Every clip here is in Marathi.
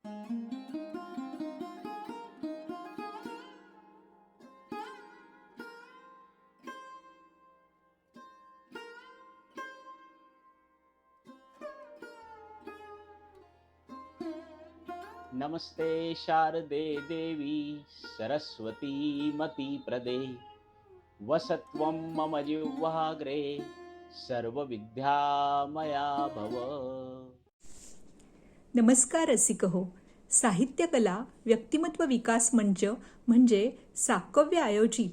नमस्ते शारदे देवी सरस्वती मती प्रदे वसत्वं मम जिह्वाग्रे सर्वविद्यामया भव. नमस्कार रसिक हो. साहित्यकला व्यक्तिमत्व विकास मंच म्हणजे साकव्य आयोजित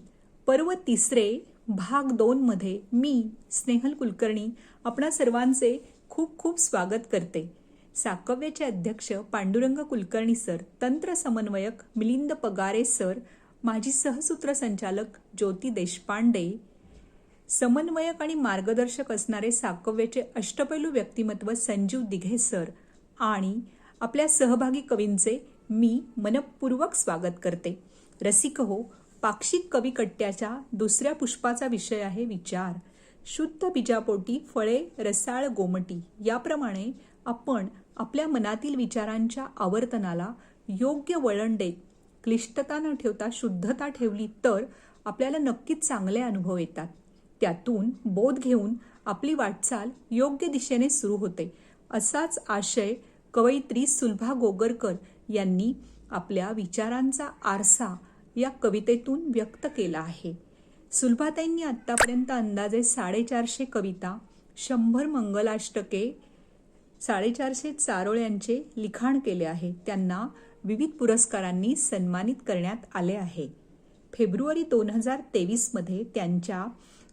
पर्व तिसरे भाग 2 मध्ये मी स्नेहल कुलकर्णी आपणा सर्वांचे खूप खूप स्वागत करते. साकव्यचे अध्यक्ष पांडुरंग कुलकर्णी सर, तंत्र समन्वयक मिलिंद पगारे सर, माजी सहसूत्रसंचालक ज्योती देशपांडे, समन्वयक आणि मार्गदर्शक असणारे साकव्यचे अष्टपैलू व्यक्तिमत्व संजीव दिघे सर आणि आपल्या सहभागी कवींचे मी मनपूर्वक स्वागत करते. रसिक हो, पाक्षिक कविकट्ट्याच्या दुसऱ्या पुष्पाचा विषय आहे विचार. शुद्ध बीजापोटी फळे रसाळ गोमटी. याप्रमाणे आपण आपल्या मनातील विचारांच्या आवर्तनाला योग्य वळण देत क्लिष्टता न ठेवता शुद्धता ठेवली तर आपल्याला नक्कीच चांगले अनुभव येतात. त्यातून बोध घेऊन आपली वाटचाल योग्य दिशेने सुरू होते. असाच आशय कवयित्री सुलभा गोगरकर यांनी आपल्या विचारांचा आरसा या कवितेतून व्यक्त केला आहे. सुलभाताईंनी आत्तापर्यंत अंदाजे 450 कविता, 100 मंगलाष्टके, 450 चारोळ्यांचे लिखाण केले आहे. त्यांना विविध पुरस्कारांनी सन्मानित करण्यात आले आहे. फेब्रुवारी 2023 मध्ये त्यांच्या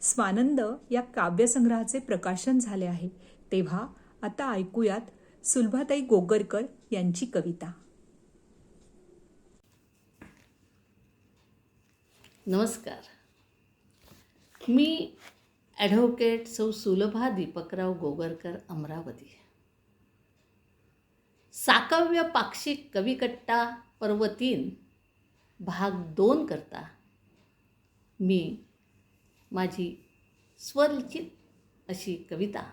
स्वानंद या काव्यसंग्रहाचे प्रकाशन झाले आहे. तेव्हा आता ऐकूयात सुलभाताई गोगरकर यांची कविता. नमस्कार. मी ॲडव्होकेट सौ सुलभा दीपकराव गोगरकर, अमरावती. साकव्य पाक्षिक कविकट्टा पर्व 3 भाग 2 करता मी माझी स्वरचित अशी कविता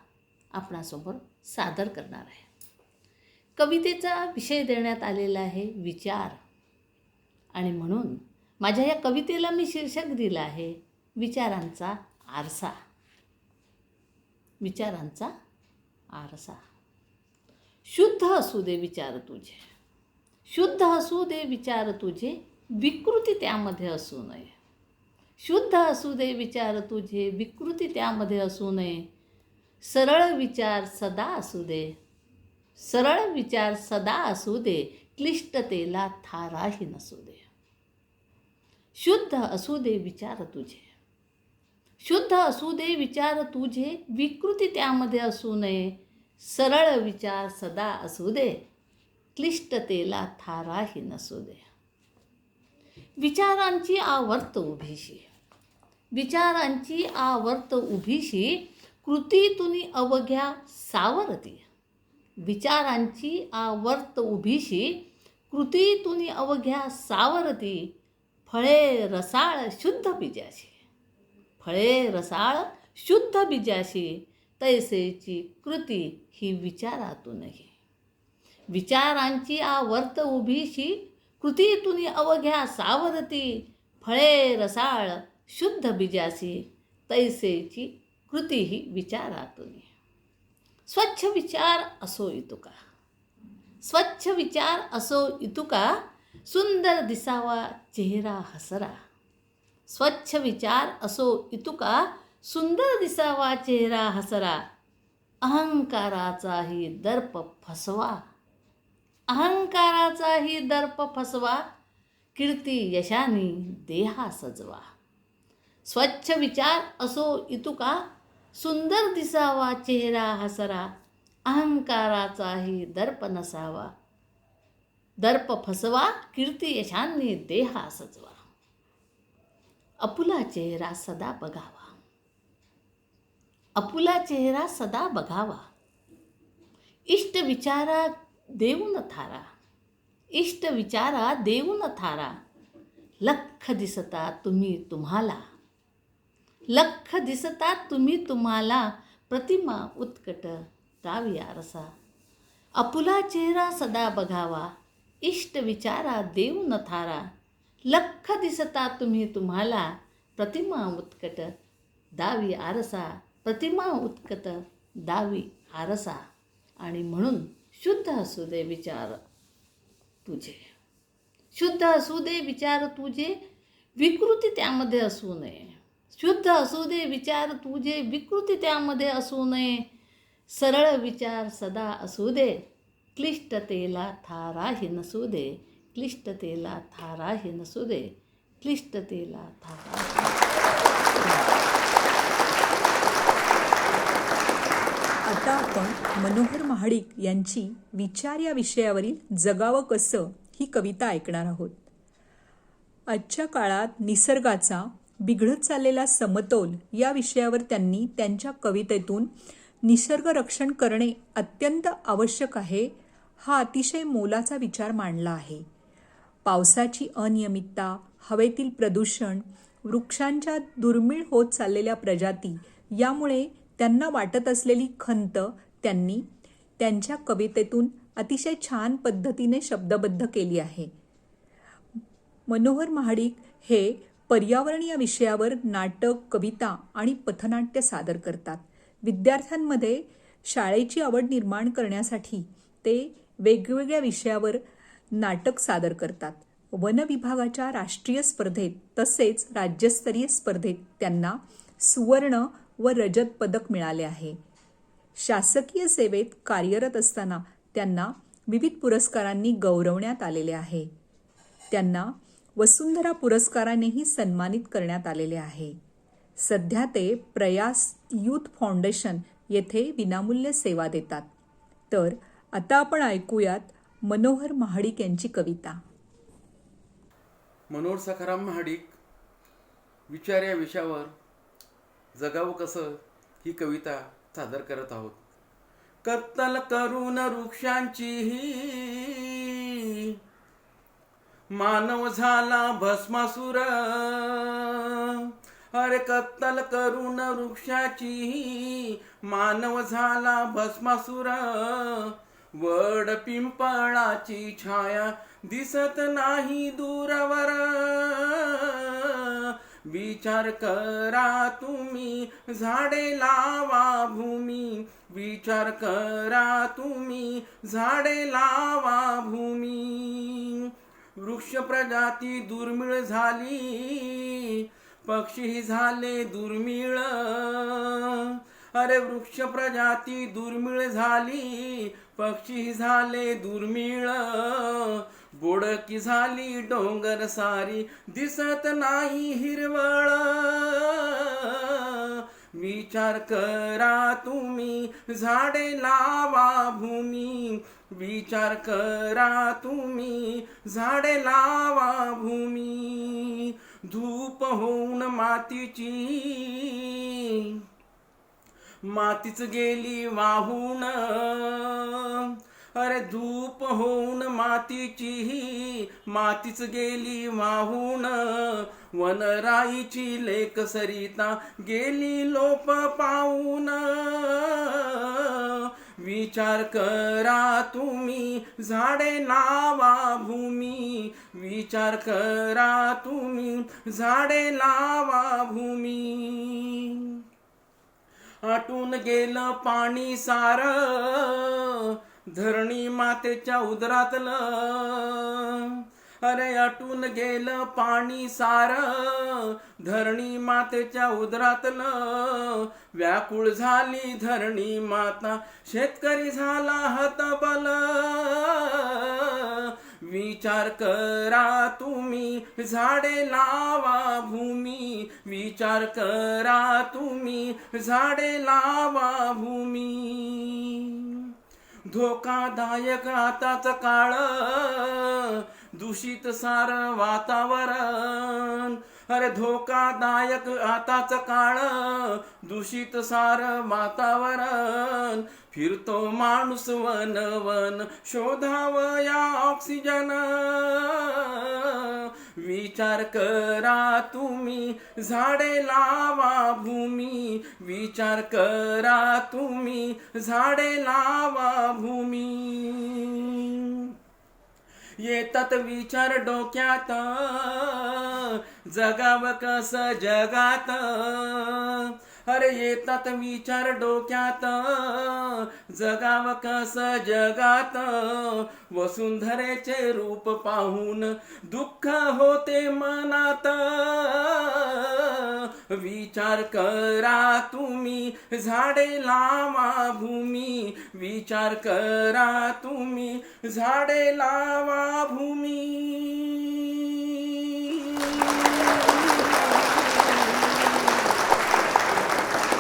आपणासमोर सादर करणार आहे. कवितेचा विषय देण्यात आलेला आहे विचार, आणि म्हणून माझ्या या कवितेला मी शीर्षक दिलं आहे विचारांचा आरसा. विचारांचा आरसा. शुद्ध असू दे विचार तुझे, शुद्ध असू दे विचार तुझे, विकृती त्यामध्ये असू नये. शुद्ध असू दे विचार तुझे, विकृती त्यामध्ये असू नये. सरळ विचार सदा असू दे, सरळ विचार सदा असू दे, क्लिष्टतेला थाराही नसू दे. शुद्ध असू दे विचार तुझे, शुद्ध असू दे विचार तुझे, विकृती त्यामध्ये असू नये. सरळ विचार सदा असू दे, क्लिष्टतेला थाराही नसू दे. विचारांची आवर्त उभीशी, विचारांची आवर्त उभीशी, कृतीतून अवघ्या सावरती. विचारांची आवर्त उभीशी, कृतीतून अवघ्या सावरती. फळे रसाळ शुद्ध बीजाशी, फळे रसाळ शुद्ध बीजाशी, तैसेची कृती ही विचारातूनही. विचारांची आवर्त उभीशी, कृतीतून अवघ्या सावरती. फळे रसाळ शुद्ध बीजाशी, तैसेची कृती ही विचारातून. स्वच्छ विचार असो इतुका, स्वच्छ विचार असो इतुका, सुंदर दिसावा चेहरा हसरा. स्वच्छ विचार असो इतुका, सुंदर दिसावा चेहरा हसरा. अहंकाराचाही दर्प फसवा, अहंकाराचाही दर्प फसवा, कीर्ती यशानी देहा सजवा. स्वच्छ विचार असो इतुका, सुंदर दिसावा चेहरा हसरा. अहंकाराचाही दर्प नसावा, दर्प फसवा, कीर्ती यशांनी देहा सजवा. आपुला चेहरा सदा बघावा, आपुला चेहरा सदा बघावा. इष्ट विचारा देऊन थारा, इष्ट विचारा देऊन थारा. लख दिसता तुम्ही तुम्हाला, लख दिसता तुम्ही तुम्हाला. प्रतिमा उत्कट गावी आरसा. आपुला चेहरा सदा बघावा, इष्ट विचारा देऊ न थारा, लख दिसता तुम्ही तुम्हाला, प्रतिमा उत्कट दावी आरसा, प्रतिमा उत्कट दावी आरसा. आणि म्हणून शुद्ध असू दे विचार तुझे, शुद्ध असू दे विचार तुझे, विकृती त्यामध्ये असू नये. शुद्ध असू दे विचार तुझे, विकृती त्यामध्ये असू नये. सरळ विचार सदा असू दे, क्लिष्टतेला थाराही नसू दे, क्लिष्टतेला थाराही नसू दे, क्लिष्टतेला थाराही. आता आपण मनोहर महाडिक यांची विचार या विषयावरील जगावं कसं ही कविता ऐकणार आहोत. आजच्या काळात निसर्गाचा बिघडत चाललेला समतोल या विषयावर त्यांनी त्यांच्या कवितेतून निसर्ग रक्षण करणे अत्यंत आवश्यक आहे हा अतिशय मोलाचा विचार मांडला आहे. पावसाची अनियमितता, हवेतील प्रदूषण, वृक्षांच्या दुर्मिळ होत चाललेल्या प्रजाती यामुळे त्यांना वाटत असलेली खंत त्यांनी त्यांच्या कवितेतून अतिशय छान पद्धतीने शब्दबद्ध केली आहे. मनोहर महाडिक हे पर्यावरण या विषयावर नाटक, कविता आणि पथनाट्य सादर करतात. विद्यार्थ्यांमध्ये शाळेची आवड निर्माण करण्यासाठी ते वेगवेगळ्या विषयावर नाटक सादर करतात. वन विभागाच्या राष्ट्रीय स्पर्धेत तसेच राज्यस्तरीय स्पर्धेत त्यांना सुवर्ण व रजत पदक मिळाले आहे. शासकीय सेवेत कार्यरत असताना त्यांना विविध पुरस्कारांनी गौरवण्यात आलेले आहे. त्यांना वसुंधरा पुरस्कारानेही सन्मानित करण्यात आलेले आहे. सध्या ते प्रयास युथ फाउंडेशन येथे विनामूल्य सेवा देतात. तर आता आपण ऐकूयात मनोहर महाडिक यांची कविता. मनोहर सखाराम महाडिक विचार या विषयावर जगावं कसं ही कविता सादर करत आहोत. कत्तल करून वृक्षांची मानव झाला भस्मासुर. अरे कत्तल करून वृक्षाची मानव झाला भस्मासुर. वड पिंपळाची छाया दिसत नाही दूरवर. विचार करा तुम्ही झाडे लावा भूमी. विचार करा तुम्ही झाडे लावा भूमी. वृक्ष प्रजाती दुर्मिळ झाली, पक्षी झाले दुर्मिळ. अरे वृक्ष प्रजाती दुर्मिळ झाली, पक्षी झाले दुर्मिळ. बोडकी झाली डोंगर सारी, दिसत नाही हिरवळ. विचार करा तुम्ही झाडे लावा भूमी. विचार करा तुम्ही झाडे लावा भूमी. धूप होऊन मातीची, मातीच गेली वाहून. अरे धूप होऊन मातीची, मातीच गेली वाहून. वनराईची लेक सरिता गेली लोप पावून. विचार करा तुम्ही झाडे लावा भूमी. विचार करा तुम्ही झाडे लावा भूमी. आटून गेलं पाणी सार, धरणी मातेच्या उदरातलं. अरे आटून गेलं पाणी सार, धरणी मातेच्या उदरातलं. व्याकुळ झाली धरणी माता, शेतकरी झाला हतबल. विचार करा तुम्ही झाडे लावा भूमी. विचार करा तुम्ही झाडे लावा भूमी. धोकादायक आताच काळ, दूषित सार वातावरण. अरे धोकादायक आताच काळ, दूषित सार वातावरण. फिरतो माणूस वन वन, शोधावया ऑक्सिजन. विचार करा तुम्ही झाडे लावा भूमी. विचार करा तुम्ही झाडे लावा भूमी. येतात विचार डोक्यात, जगावं कसं जगात. अरे येतात विचार डोक्यात, जगावं कसं जगात. वसुंधरेचे रूप पाहून दुःख होते मनात. विचार करा तुम्ही, झाडे लावा भूमी. विचार करा तुम्ही, झाडे लावा भूमी.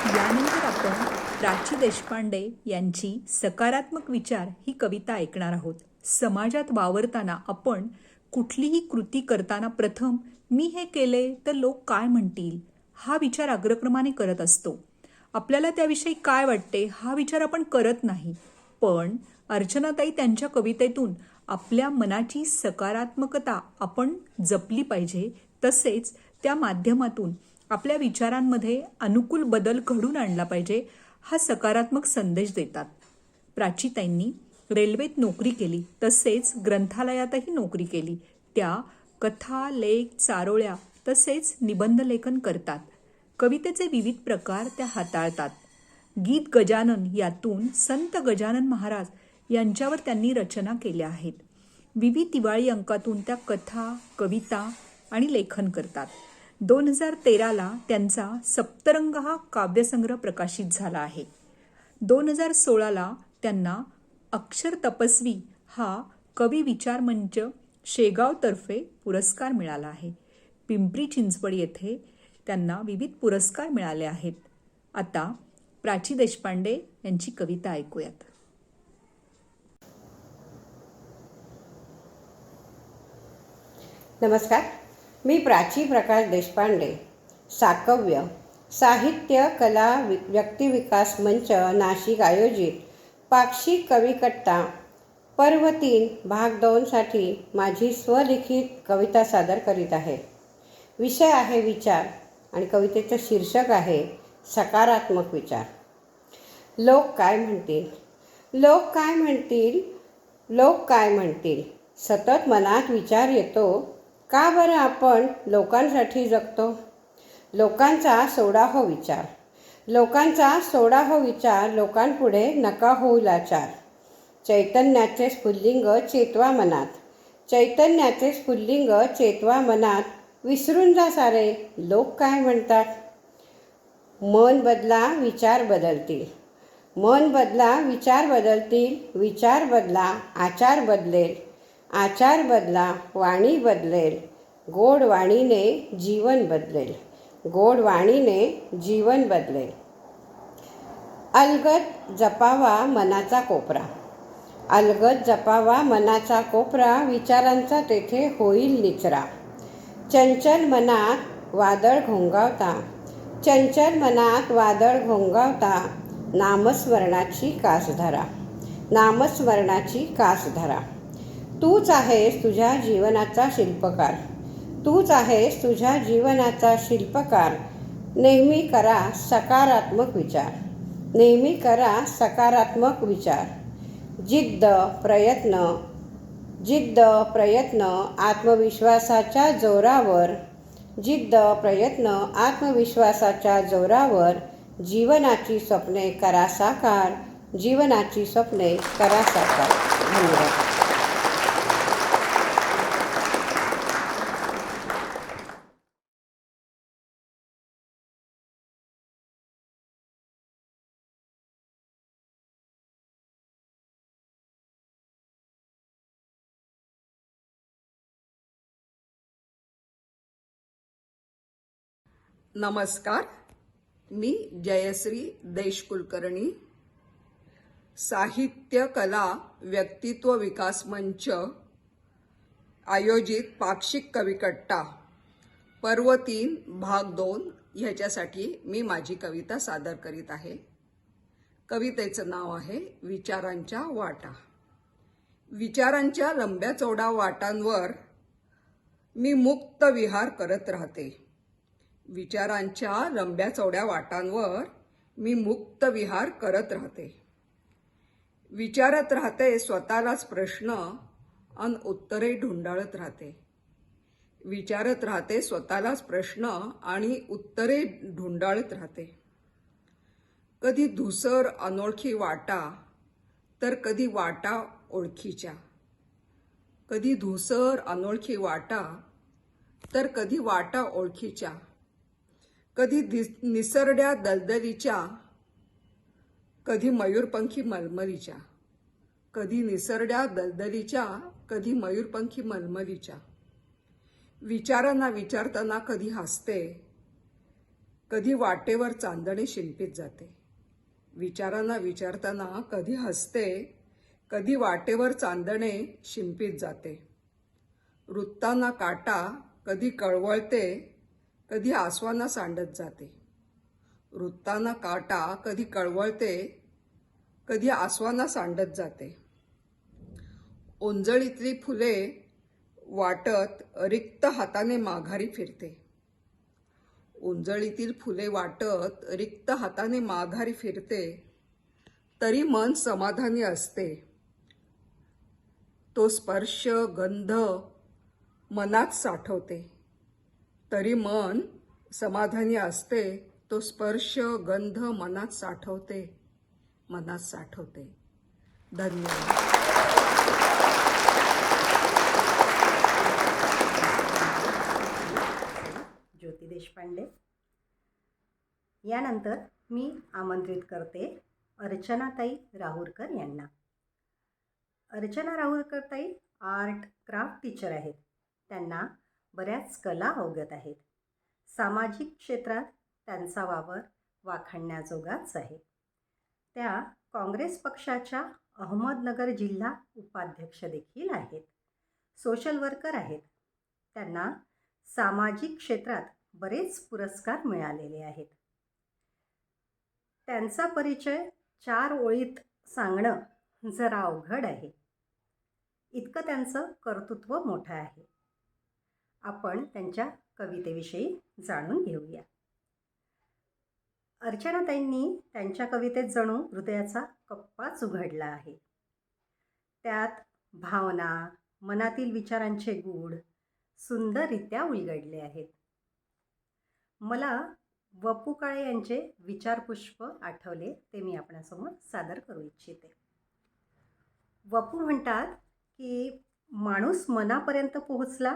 यानंतर आपण प्राची देशपांडे यांची सकारात्मक विचार ही कविता ऐकणार आहोत. समाजात वावरताना आपण कुठलीही कृती करताना प्रथम मी हे केले तर लोक काय म्हणतील हा विचार अग्रक्रमाने करत असतो. आपल्याला त्याविषयी काय वाटते हा विचार आपण करत नाही. पण अर्चनाताई त्यांच्या कवितेतून आपल्या मनाची सकारात्मकता आपण जपली पाहिजे, तसेच त्या माध्यमातून आपल्या विचारांमध्ये अनुकूल बदल घडून आणला पाहिजे हा सकारात्मक संदेश देतात. प्राचीताईंनी रेल्वेत नोकरी केली, तसेच ग्रंथालयातही नोकरी केली. त्या कथा, लेख, चारोळ्या तसेच निबंध लेखन करतात. कवितेचे विविध प्रकार त्या हाताळतात. गीत गजानन यातून संत गजानन महाराज यांच्यावर त्यांनी रचना केल्या आहेत. विविध दिवाळी अंकातून त्या कथा, कविता आणि लेखन करतात. 2013ला त्यांचा सप्तरंग हा काव्यसंग्रह प्रकाशित झाला आहे. 2016ला त्यांना अक्षर तपस्वी हा कवी विचार मंच शेगावतर्फे पुरस्कार मिळाला आहे. पिंपरी चिंचवड येथे त्यांना विविध पुरस्कार मिळाले आहेत. आता प्राची देशपांडे यांची कविता ऐकूयात. नमस्कार, मी प्राची प्रकाश देशपांडे. साकव्य साहित्य कला व्यक्तिविकास मंच नाशिक आयोजित पाक्षिक कविकट्टा पर्व 3 भाग 2 साठी माझी स्वलिखित कविता सादर करीत आहे. विषय आहे विचार आणि कवितेचं शीर्षक आहे सकारात्मक विचार. लोक काय म्हणतील, लोक काय म्हणतील, लोक काय म्हणतील, सतत मनात विचार येतो. का बरं आपण लोकांसाठी जगतो? लोकांचा सोडा हो विचार, लोकांचा सोडा हो विचार, लोकांपुढे नका होऊ लाचार. चैतन्याचे स्फुल्लिंग चेतवा मनात, चैतन्याचे स्फुल्लिंग चेतवा मनात. विसरून जा सारे लोक काय म्हणतात. मन बदला विचार बदलतील, मन बदला विचार बदलतील. विचार बदला आचार बदलेल, आचार बदला वाणी बदलेल. गोड वाणीने जीवन बदलेल, गोड वाणीने जीवन बदलेल. अलगद जपावा मनाचा कोपरा, अलगद जपावा मनाचा कोपरा. विचारांचा तेथे होईल निचरा. चंचल मनात वादळ घोंगावता, चंचल मनात वादळ घोंगावता. नामस्मरणाची कास धरा, नामस्मरणाची कास धरा. तूच आहेस तुझ्या जीवनाचा शिल्पकार, तूच आहेस तुझ्या जीवनाचा शिल्पकार. नेहमी करा सकारात्मक विचार, नेहमी करा सकारात्मक विचार. जिद्द प्रयत्न, जिद्द प्रयत्न आत्मविश्वासाच्या जोरावर, जिद्द प्रयत्न आत्मविश्वासाच्या जोरावर. जीवनाची स्वप्ने करा साकार, जीवनाची स्वप्ने करा साकार. धन्यवाद. नमस्कार, मी जयश्री देशकुलकर्णी. साहित्य कला व्यक्तित्व विकास मंच आयोजित पाक्षिक कविकट्टा पर्व 3 भाग 2 ह्याच्यासाठी मी माझी कविता सादर करीत आहे. कवितेचं नाव आहे विचारांच्या वाटा. विचारांच्या लंब्या चौडा वाटांवर मी मुक्त विहार करत राहते. विचारांच्या लंब्या चौड्या वाटांवर मी मुक्त विहार करत राहते. विचारत राहते स्वतःलाच प्रश्न, अन उत्तरे ढुंडाळत राहते. विचारत राहते स्वतःलाच प्रश्न आणि उत्तरे ढुंडाळत राहते. कधी धुसर अनोळखी वाटा तर कधी वाटा ओळखीच्या. कधी धुसर अनोळखी वाटा तर कधी वाटा ओळखीच्या. कधी निसरड्या दलदलीच्या, कधी मयूरपंखी मलमलीच्या. कधी निसरड्या दलदलीच्या, कधी मयूरपंखी मलमलीच्या. विचारांना विचारताना कधी हसते, कधी वाटेवर चांदणे शिंपीत जाते. विचारांना विचारताना कधी हसते, कधी वाटेवर चांदणे शिंपीत जाते. वृत्तांना काटा कधी कळवळते, कधी आसवांना सांडत जाते. वृत्तांना काटा कधी कळवळते, कधी आसवांना सांडत जाते. ओंजळीतली फुले वाटत रिक्त हाताने माघारी फिरते. ओंजळीतील फुले वाटत रिक्त हाताने माघारी फिरते. तरी मन समाधानी असते. तो स्पर्श गंध मनात साठवते. तरी मन समाधानी असते. तो स्पर्श गंध मनात साठवते. धन्यवाद. ज्योती देशपांडे. यानंतर मी आमंत्रित करते अर्चनाताई राहुरकर यांना. अर्चना राहुरकरताई आर्ट क्राफ्ट टीचर आहेत. त्यांना बऱ्याच कला अवगत आहेत. सामाजिक क्षेत्रात त्यांचा वावर वाखाणण्याजोगाच आहे. त्या काँग्रेस पक्षाच्या अहमदनगर जिल्हा उपाध्यक्ष देखील आहेत. सोशल वर्कर आहेत. त्यांना सामाजिक क्षेत्रात बरेच पुरस्कार मिळालेले आहेत. त्यांचा परिचय 4 ओळीत सांगणं जरा अवघड आहे. इतकं त्यांचं कर्तृत्व मोठं आहे. आपण त्यांच्या कवितेविषयी जाणून घेऊया. अर्चनाताईंनी त्यांच्या कवितेत जणू हृदयाचा कप्पाच उघडला आहे. त्यात भावना, मनातील विचारांचे गूढ सुंदररित्या उलगडले आहेत. मला वपू काळे यांचे विचारपुष्प आठवले, ते मी आपणासमोर सादर करू इच्छिते. वपू म्हणतात की माणूस मनापर्यंत पोहोचला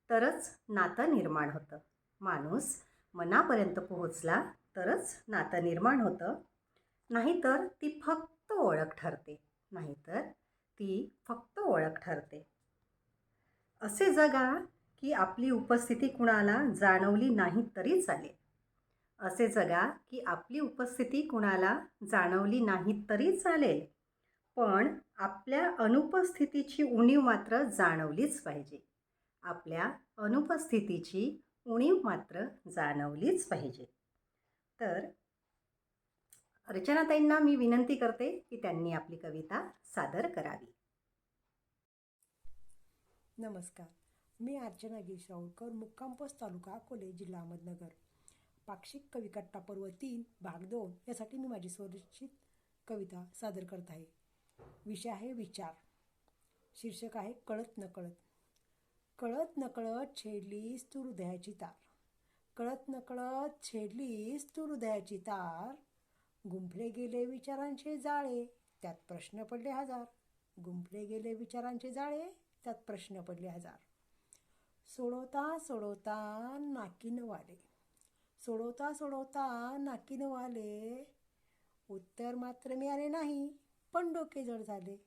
तरच नातं निर्माण होतं. माणूस मनापर्यंत पोहोचला तरच नातं निर्माण होतं. नाहीतर ती फक्त ओळख ठरते. असे जगा की आपली उपस्थिती कुणाला जाणवली नाही तरी चालेल. पण आपल्या अनुपस्थितीची उणीव मात्र जाणवलीच पाहिजे. तर अर्चनाताईंना मी विनंती करते की त्यांनी आपली कविता सादर करावी. नमस्कार, मी अर्चना गिरीश राहुरकर, मुक्काम पोस्ट, तालुका अकोले, जिल्हा अहमदनगर. पाक्षिक कविकट्टा पर्व 3 भाग 2 यासाठी मी माझी स्वरचित कविता सादर करत आहे. विषय आहे विचार. शीर्षक आहे कळत नकळत. कळत नकळत छेडलीस तू हृदयाची तार. कळत नकळत छेडलीस तू हृदयाची तार. गुंफले गेले विचारांचे जाळे, त्यात प्रश्न पडले हजार. गुंफले गेले विचारांचे जाळे, त्यात प्रश्न पडले हजार. सोडवता सोडवता नाकीन वाले. सोडवता सोडवता नाकीन वाले. उत्तर मात्र मिळाले नाही पण डोके जड झाले.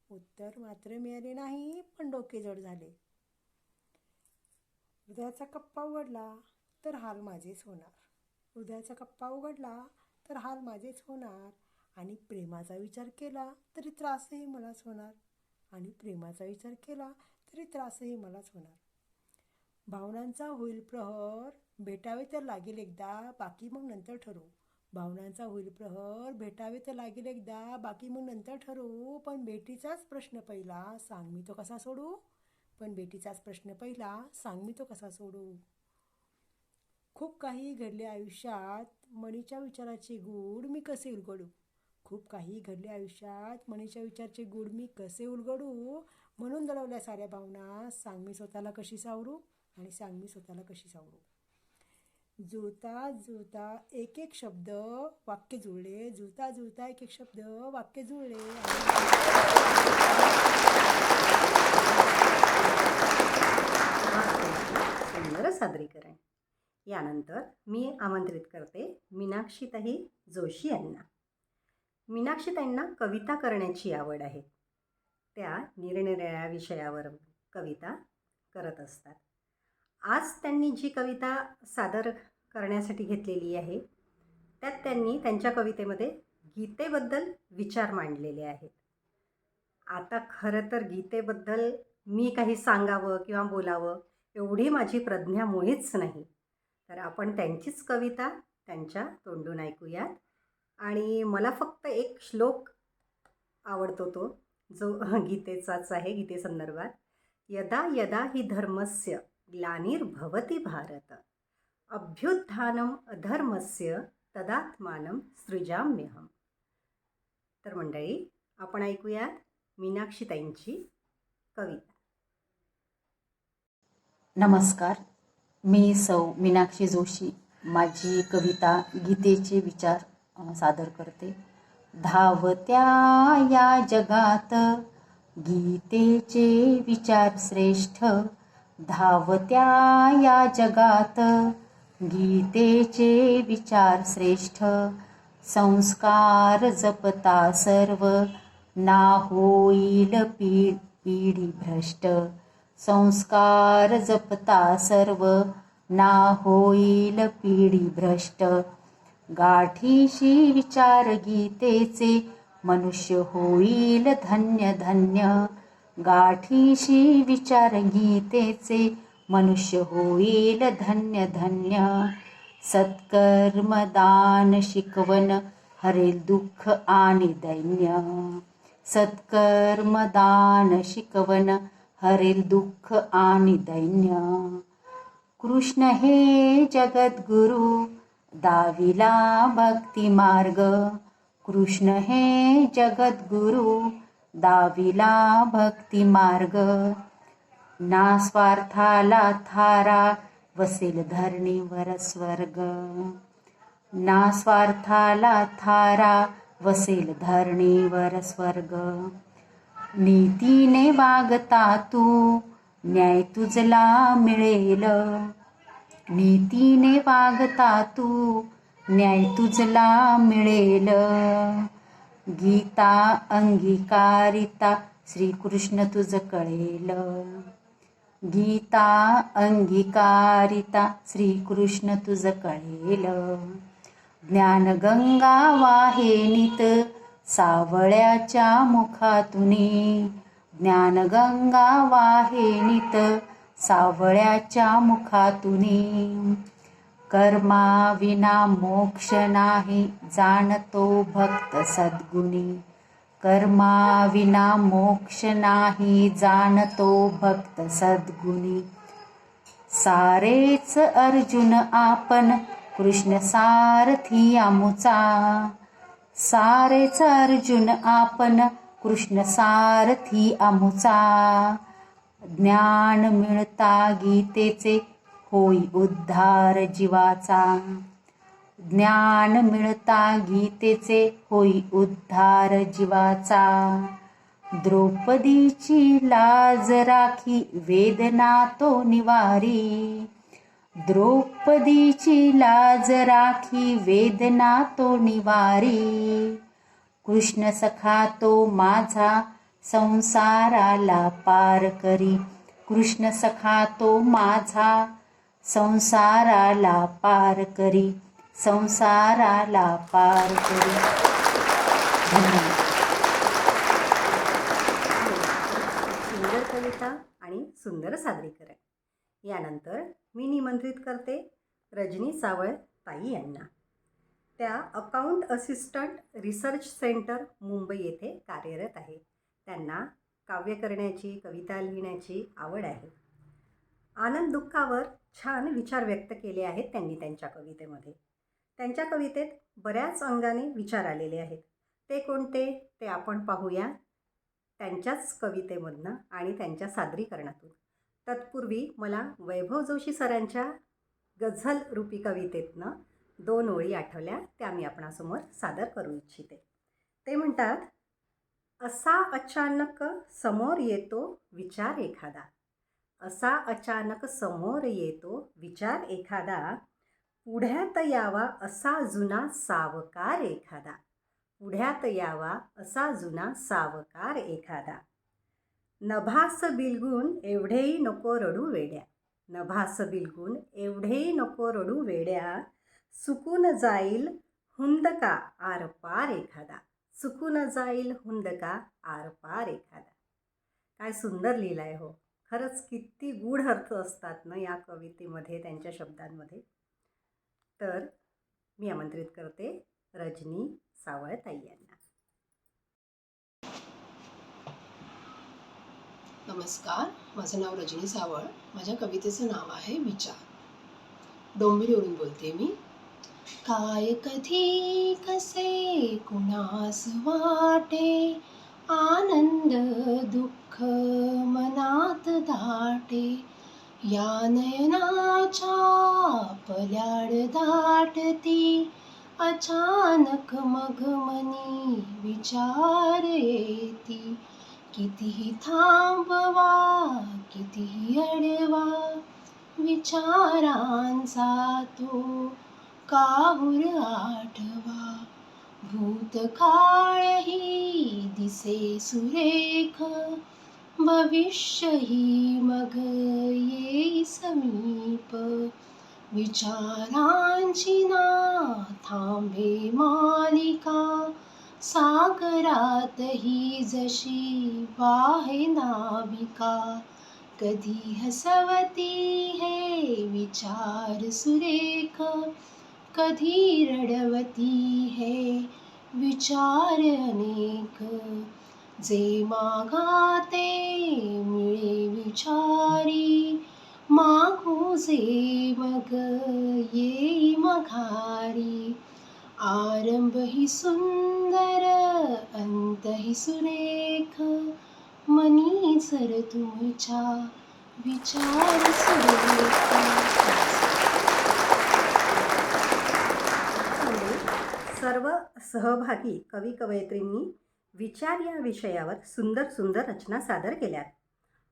उत्तर मात्र मिळाले नाही पण डोके जड झाले. हृदयाचा कप्पा उघडला तर हाल माझेच होणार. हृदयाचा कप्पा उघडला तर हाल माझेच होणार. आणि प्रेमाचा विचार केला तरी त्रासही मलाच होणार. आणि प्रेमाचा विचार केला तरी त्रासही मलाच होणार. भावनांचा होईल प्रहर, भेटावे तर लागेल एकदा, बाकी मग नंतर ठरवू. भावनांचा होईल प्रहर, भेटावे तर लागेल एकदा, बाकी मग नंतर ठरवू. पण भेटीचाच प्रश्न पहिला, सांग मी तो कसा सोडू. पण भेटीचाच प्रश्न पहिला, सांग मी तो कसा सोडू. खूप काही घडले आयुष्यात, मनीच्या विचाराचे गूढ मी कसे उलगडू. खूप काही घडले आयुष्यात, मनीच्या विचाराचे गूढ मी कसे उलगडू. म्हणून दडवल्या साऱ्या भावना, सांग मी स्वतःला कशी सावरू आणि सांग मी स्वतःला कशी सावरू. जुळता जुळता एक एक शब्द वाक्य जुळले, जुळता जुळता एक एक शब्द वाक्य जुळले सुंदर सादरीकरण. यानंतर मी आमंत्रित करते मीनाक्षीताई जोशी यांना. मीनाक्षीताईंना कविता करण्याची आवड आहे. त्या निरनिराळ्या विषयावर कविता करत असतात. आज त्यांनी जी कविता सादर करण्यासाठी घेतलेली आहे त्यात त्यांनी त्यांच्या कवितेमध्ये गीतेबद्दल विचार मांडलेले आहेत. आता खरं तर गीतेबद्दल मी काही सांगावं किंवा बोलावं एवढी माझी प्रज्ञा मुळीच नाही. तर आपण त्यांचीच कविता त्यांच्या तोंडून ऐकूयात. आणि मला फक्त एक श्लोक आवडतो, तो जो गीतेचाच आहे, गीतेसंदर्भात. यदा यदा हि धर्मस्य ग्लानिर्भवति भारत अभ्युत्थानम अधर्मस्य तदात्मानं सृजाम्यहम. तर मंडळी, आपण ऐकूयात मीनाक्षीताईंची कविता. नमस्कार, मी सौ मीनाक्षी जोशी माझी कविता गीतेचे विचार सादर करते. धावत्या या जगात गीतेचे विचार श्रेष्ठ, धावत्या या जगात गीतेचे विचार श्रेष्ठ. संस्कार जपता सर्व ना होईल पिढी भ्रष्ट, संस्कार जपता सर्व ना होईल पिढी भ्रष्ट. गाठीशी विचार गीतेचे मनुष्य होईल धन्य धन्य, गाठीशी विचार गीतेचे मनुष्य होईल धन्य धन्य. सत्कर्मदान शिकवण हरेल दुःख आणि दैन्य, सत्कर्मदान शिकवण हरेल दुःख आणि दैन्य. कृष्ण हे जगद्गुरु दाविला भक्ती मार्ग, कृष्ण हे जगद्गुरु दाविला भक्ती मार्ग. ना स्वार्थाला थारा वसेल धरणीवर स्वर्ग, ना स्वार्थाला थारा वसेल धरणीवर स्वर्ग. नीतीने वागता तू न्याय तुझला मिळेल, नीतीने वागता तू न्याय तुझला मिळेल. गीता अंगीकारिता श्रीकृष्ण तुझ कळेल, गीता अंगीकारिता श्रीकृष्ण तुझ कळेल. ज्ञानगंगा वाहे नित सावळ्याच्या मुखातुनी, ज्ञानगंगा वाहे नित सावळ्याच्या मुखातुनी. कर्मा विना मोक्ष नाही जाणतो भक्त सद्गुणी, कर्मा विना मोक्ष नाही जाणतो भक्त सद्गुणी. सारेच अर्जुन आपण कृष्ण सारथी आमुचा, सारेच अर्जुन आपण कृष्ण सारथी आमुचा. ज्ञान मिळता गीतेचे होई उद्धार जीवाचा, ज्ञान मिळता गीतेचे होई उद्धार जीवाचा. द्रौपदीची लाज राखी वेदना तो निवारी, द्रौपदीची लाज राखी वेदना तो निवारी. कृष्ण सखा तो माझा संसाराला पार करी, कृष्ण सखा तो माझा संसाराला पार करी, संसाराला पार करी. धन्यवाद. सुंदर कविता आणि सुंदर सादरीकरण. यानंतर मी निमंत्रित करते रजनी सावळ ताई यांना. त्या account assistant research centre Mumbai येथे कार्यरत आहेत. त्यांना काव्य करण्याची, कविता लिहिण्याची आवड आहे. आनंद दुःखावर छान विचार व्यक्त केले आहेत त्यांनी त्यांच्या कवितेमध्ये. त्यांच्या कवितेत बऱ्याच अंगाने विचार आलेले आहेत. ते कोणते ते आपण पाहूया. त्यांच्याच कवितेमधनं आणि त्यांच्या सादरीकरणातून. तत्पूर्वी मला वैभव जोशी सरांच्या गझल रूपी कवितेतनं 2 ओळी आठवल्या, त्या मी आपणासमोर सादर करू इच्छिते. ते म्हणतात, असा अचानक समोर येतो विचार एखादा, असा अचानक समोर येतो विचार एखादा, पुढ्यात यावा असा जुना सावकार एखादा, पुढ्यात यावा असा जुना सावकार एखादा. नभास बिलगून एवढेही नको रडू वेड्या, नभास बिलगून एवढेही नको रडू वेड्या, सुकून जाईल हुंदका आरपार एखादा, सुकून जाईल हुंदका आरपार एखादा. काय सुंदर लिहिलं आहे हो. खरंच किती गूढ अर्थ असतात ना या कवितेमध्ये, त्यांच्या शब्दांमध्ये. तर मी आमंत्रित करते रजनी सावळताई यांना. नमस्कार, माझं नाव रजनी सावळ. माझ्या कवितेचं नाव आहे विचार. डोंबिवलीवरून बोलते मी. काय कधी कसे कुणास वाटे, आनंद दुःख मनात दाटे, या नयनाच्या पल्याड दाटती, अचानक मग मनी विचार येती, कितीही थांबवा कितीही अडवा, विचारांचा तो काहूर आठवा, भूतकाळही दिसे सुरेख, भविष्यही मग येई समीप, विचारांची ना थांबे मालिका, सागरातही जशी वाहे नाविका, कधी हसवती हे विचार सुरेख, कधी रडवती हे विचार अनेक, जे मागाते मिळे विचारी, मागू जे मग येई मघारी, आरंभ ही सुंदर अंत ही सुरेख, मनी जर तुमच्या विचार सुरेख. सर्व सहभागी कवी कवयित्रींनी विचार या विषयावर सुंदर सुंदर रचना सादर केल्यात.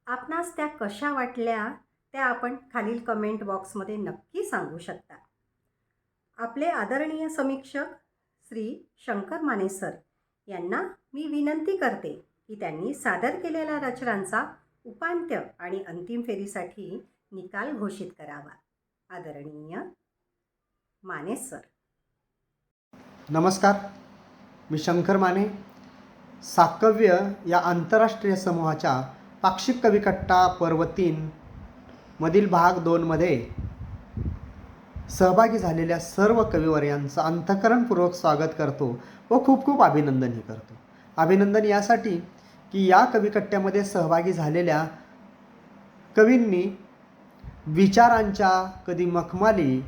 आपणास त्या कशा वाटल्या त्या आपण खालील कमेंट बॉक्समध्ये नक्की सांगू शकता. आपले आदरणीय समीक्षक श्री शंकर माने सर यांना मी विनंती करते की त्यांनी सादर केलेल्या रचनांचा उपांत्य आणि अंतिम फेरीसाठी निकाल घोषित करावा. आदरणीय माने सर. नमस्कार, मी शंकर माने. साकव्य या आंतरराष्ट्रीय समूहाच्या पाक्षिक कविकट्टा पर्व 3 मधील भाग 2 मध्ये सहभागी झालेल्या सर्व कविवर्यांचं अंतःकरणपूर्वक स्वागत करतो व खूप खूप अभिनंदनही करतो. अभिनंदन यासाठी की या कविकट्ट्यामध्ये सहभागी झालेल्या कवींनी विचारांच्या कधी मखमाली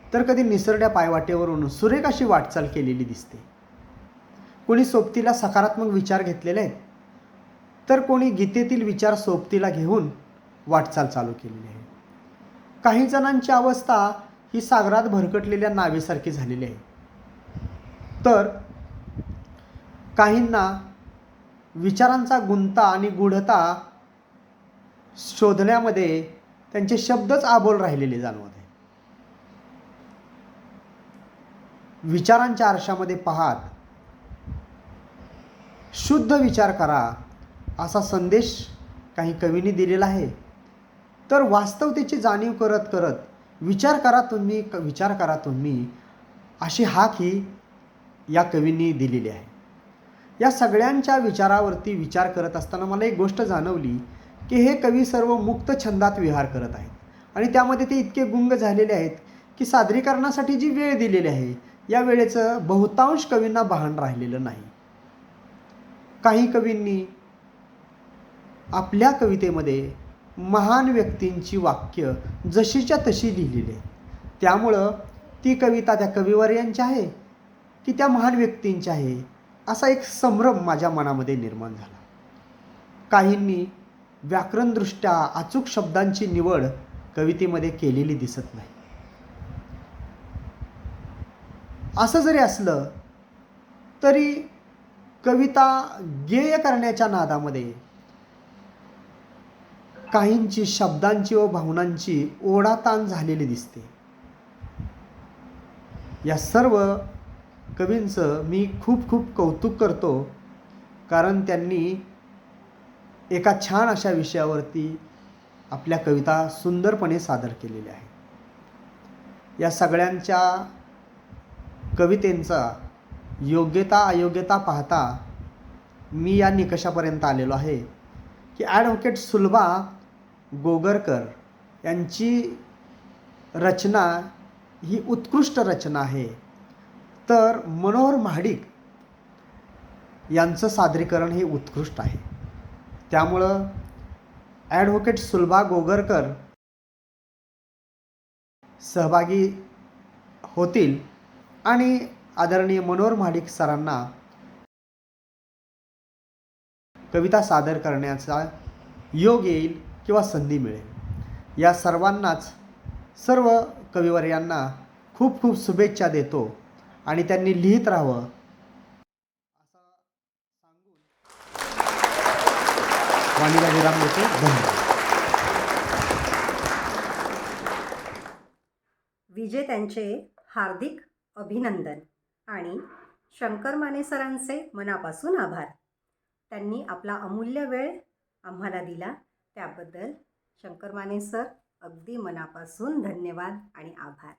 तर कधी निसरड्या पायवाटेवरून सुरेख अशी वाटचाल केलेली दिसते. कोणी सोबतीला सकारात्मक विचार घेतलेले आहेत, तर कोणी गीतेतील विचार सोबतीला घेऊन वाटचाल चालू केलेली आहे. काही जणांची अवस्था ही सागरात भरकटलेल्या नावेसारखी झालेली आहे, तर काहींना विचारांचा गुंता आणि गूढता शोधण्यामध्ये त्यांचे शब्दच आबोल राहिलेले जाणवत आहे. विचारांच्या आरशामध्ये पाहत शुद्ध विचार करा असा संदेश काही कवींनी दिलेला आहे. तर वास्तवतेची जाणीव करत करत विचार करा तुम्ही अशी हाक ही या कवींनी दिलेली आहे. या सगळ्यांच्या विचारावरती विचार करत असताना मला एक गोष्ट जाणवली की हे कवी सर्व मुक्त छंदात विहार करत आहेत आणि त्यामध्ये ते इतके गुंग झालेले आहेत की सादरीकरणासाठी जी वेळ दिलेली आहे या वेळेचं बहुतांश कवींना भान राहिलेलं नाही. काही कवींनी आपल्या कवितेमध्ये महान व्यक्तींची वाक्य जशीच्या तशी लिहिलेली आहे. त्यामुळं ती कविता त्या कविवर्यांची आहे की त्या महान व्यक्तींची आहे असा एक संभ्रम माझ्या मनामध्ये निर्माण झाला. काहींनी व्याकरणदृष्ट्या अचूक शब्दांची निवड कवितेमध्ये केलेली दिसत नाही. असं जरी असलं तरी कविता गेय करण्याच्या नादामध्ये काहींची शब्दांची व भावनांची ओढाताण झालेली दिसते. या सर्व कवींचं मी खूप खूप कौतुक करतो, कारण त्यांनी एका छान अशा विषयावरती आपल्या कविता सुंदरपणे सादर केलेल्या आहेत. या सगळ्यांच्या कवितेंचा योग्यता अयोग्यता पाहता मी या निकषापर्यंत आलेलो आहे की ॲडव्होकेट सुलभा गोगरकर यांची रचना ही उत्कृष्ट रचना आहे, तर मनोहर महाडिक यांचं सादरीकरण हे उत्कृष्ट आहे. त्यामुळं ॲडव्होकेट सुलभा गोगरकर सहभागी होतील आणि आदरणीय मनोहर महाडिक सरांना कविता सादर करण्याचा योग येईल किंवा संधी मिळेल. या सर्वांनाच, सर्व कविवर्यांना खूप खूप शुभेच्छा देतो आणि त्यांनी लिहित राहावं असं सांगून वाणीला विराम देतो. धन्यवाद. विजेत्यांचे हार्दिक अभिनंदन आणि शंकर माने सरांचे मनापासून आभार. त्यांनी आपला अमूल्य वेळ आम्हाला दिला, त्याबद्दल शंकर माने सर अगदी मनापासून धन्यवाद आणि आभार.